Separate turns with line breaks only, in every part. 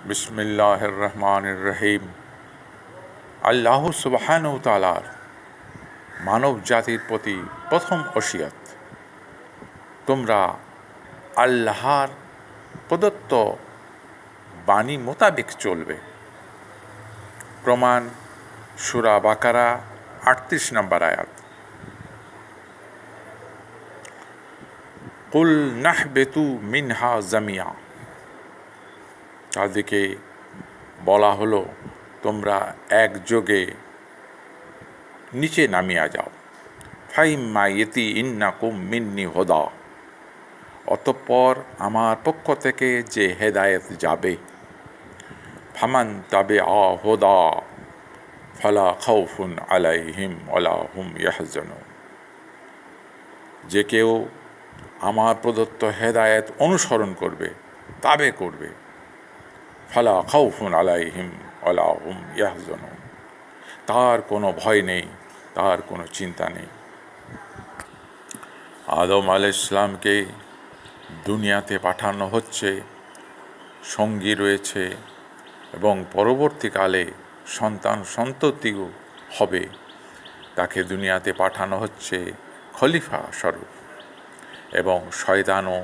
বিসমিল্লাহির রহমানির রহিম। আল্লাহ সুবহানাহু ওয়া তাআলার মানব জাতির প্রতি প্রথম ওসিয়ত, তোমরা আল্লাহর প্রদত্ত বাণী মোতাবেক চলবে। প্রমাণ সূরা বাকারা ৩৮ নম্বর আয়াত। কুল নাহবিতু মিনহা জামিয়া, তাদেরকে বলা হলো তোমরা একযোগে নিচে নামিয়া যাও। ফাইম্মা ইতি ইন্নাকুম মিন্নি হুদা, অতঃপর আমার পক্ষ থেকে যে হেদায়েত যাবে। ফামান তাবিআ হুদা ফালা খাউফুন আলাইহিম ওয়ালা হুম ইয়াহজানুন, যে কেউ আমার প্রদত্ত হেদায়েত অনুসরণ করবে, তাবে করবে, ফালা খাউফুন আলাইহিম ওয়ালা হুম ইয়াহজানুন, তার কোনো ভয় নেই, তার কোনো চিন্তা নেই। আদম আলাইহিস সালামকে দুনিয়াতে পাঠানো হচ্ছে, সঙ্গী রয়েছে এবং পরবর্তীকালে সন্তান সন্ততিও হবে। তাকে দুনিয়াতে পাঠানো হচ্ছে খলিফা স্বরূপ, এবং শয়তানও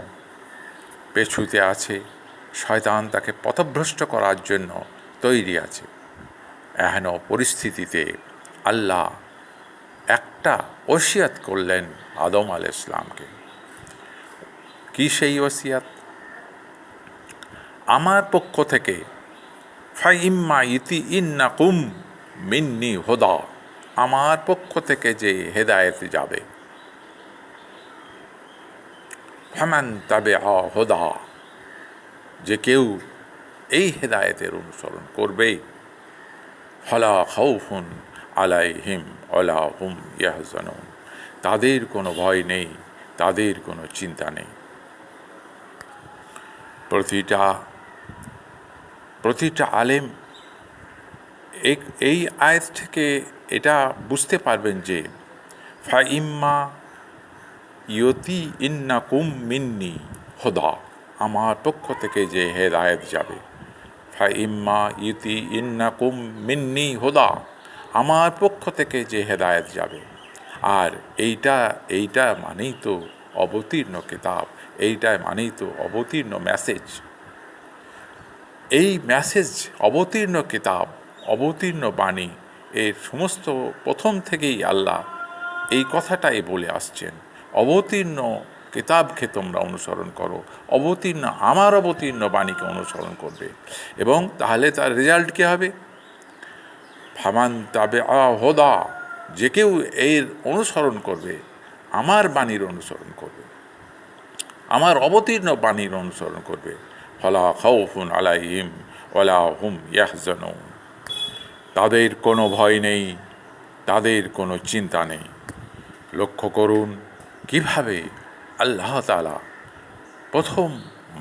পেছুতে আছে। শয়তান তাকে পথভ্রষ্ট করার জন্য তৈরি আছে। এহেন পরিস্থিতিতে আল্লাহ একটা ওসিয়ত করলেন আদম আলাইহিস সালামকে। কি সেই ওসিয়ত? আমার পক্ষ থেকে ফাইম্মা ইতি ইন্নাকুম মিন্নি হুদা, আমার পক্ষ থেকে যে হেদায়েত যাবে। ফামান তাবিআ হুদা, যে কেউ এই হেদায়েতের অনুসরণ করবে। ফালা খাউফুন আলাইহিম ওয়ালা হুম ইয়াহজানুন, তাদের কোনো ভয় নেই, তাদের কোনো চিন্তা নেই। প্রতিটা আলেম এই আয়াত থেকে এটা বুঝতে পারবেন যে ফাইম্মা ইয়তি ইন্নাকুম মিন্নি হুদা, আমার পক্ষ থেকে যে হেদায়েত যাবে। ফাইম্মা ইয়তি ইন্নাকুম মিন্নি হুদা, আমার পক্ষ থেকে যে হেদায়েত যাবে। আর এইটা মানেই তো অবতীর্ণ কিতাব, এইটা মানেই তো অবতীর্ণ মেসেজ। এই মেসেজ, অবতীর্ণ কিতাব, অবতীর্ণ বাণী, এর সমস্ত প্রথম থেকেই আল্লাহ এই কথাটাই বলে আসছেন, অবতীর্ণ কিতাবকে তোমরা অনুসরণ করো, আমার অবতীর্ণ বাণীকে অনুসরণ করবে, এবং তাহলে তার রেজাল্ট কী হবে? ফামান তাবিআ হুদা, যে কেউ এর অনুসরণ করবে, আমার বাণীর অনুসরণ করবে, আমার অবতীর্ণ বাণীর অনুসরণ করবে। ফালা খাউফুন আলাইহিম ওয়ালা হুম ইয়াহজানুন, তাদের কোনো ভয় নেই, তাদের কোনো চিন্তা নেই। লক্ষ্য করুন কিভাবে আল্লাহ তাআলা প্রথম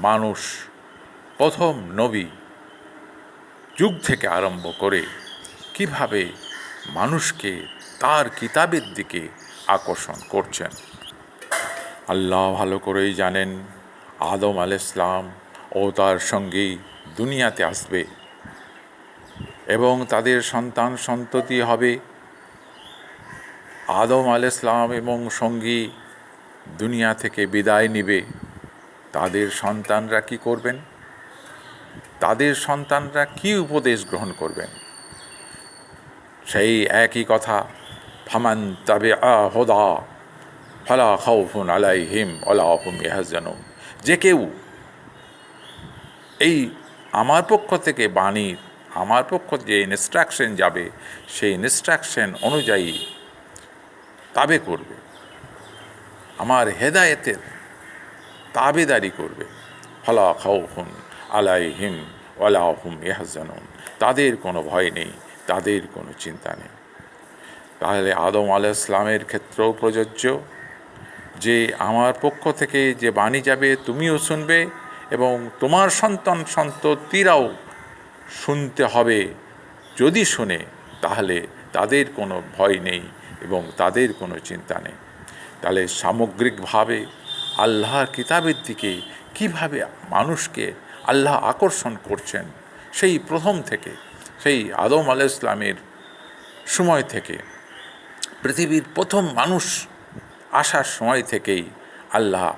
মানুষ, প্রথম নবী যুগ থেকে আরম্ভ করে কিভাবে মানুষকে তার কিতাবের দিকে আকর্ষণ করছেন। আল্লাহ ভালো করেই জানেন আদম আলাইহিস সালাম ও তার সঙ্গী দুনিয়াতে আসবে এবং তাদের সন্তান সন্ততি হবে। আদম আলাইহিস সালাম এবং সঙ্গী দুনিয়া থেকে বিদায় নেবে। তাদের সন্তানরা কি করবেন? তাদের সন্তানরা কি উপদেশ গ্রহণ করবেন? সেই একই কথা, ফামান তাবিআ হুদা ফালা খাউফুন আলাইহিম ওয়ালা হুম ইয়াহজানুন, যে কেউ এই আমার পক্ষ থেকে বাণীর, আমার পক্ষ যে ইনস্ট্রাকশন যাবে, সেই ইনস্ট্রাকশন অনুযায়ী তাবে করবে, আমার হেদায়েতের তাবেদারি করবে। ফালা খাউফুন আলাইহিম ওয়ালা হুম ইয়াহজানুন, তাদের কোনো ভয় নেই, তাদের কোনো চিন্তা নেই। তাহলে আদম আলাইহিস সালামের ক্ষেত্রেও প্রযোজ্য যে আমার পক্ষ থেকে যে বাণী যাবে তুমিও শুনবে এবং তোমার সন্তান সন্ততিরাও শুনতে হবে। যদি শুনে তাহলে তাদের কোনো ভয় নেই এবং তাদের কোনো চিন্তা নেই। তাহলে সামগ্রিকভাবে আল্লাহর কিতাবের দিকে কিভাবে মানুষকে আল্লাহ আকর্ষণ করছেন, সেই প্রথম থেকে, সেই আদম আলাইহিস সালামের সময় থেকে, পৃথিবীর প্রথম মানুষ আসার সময় থেকেই আল্লাহ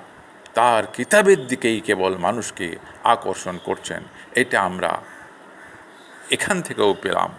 তার কিতাবের দিকেই কেবল মানুষকে আকর্ষণ করছেন। এটা আমরা এখান থেকেও পেলাম।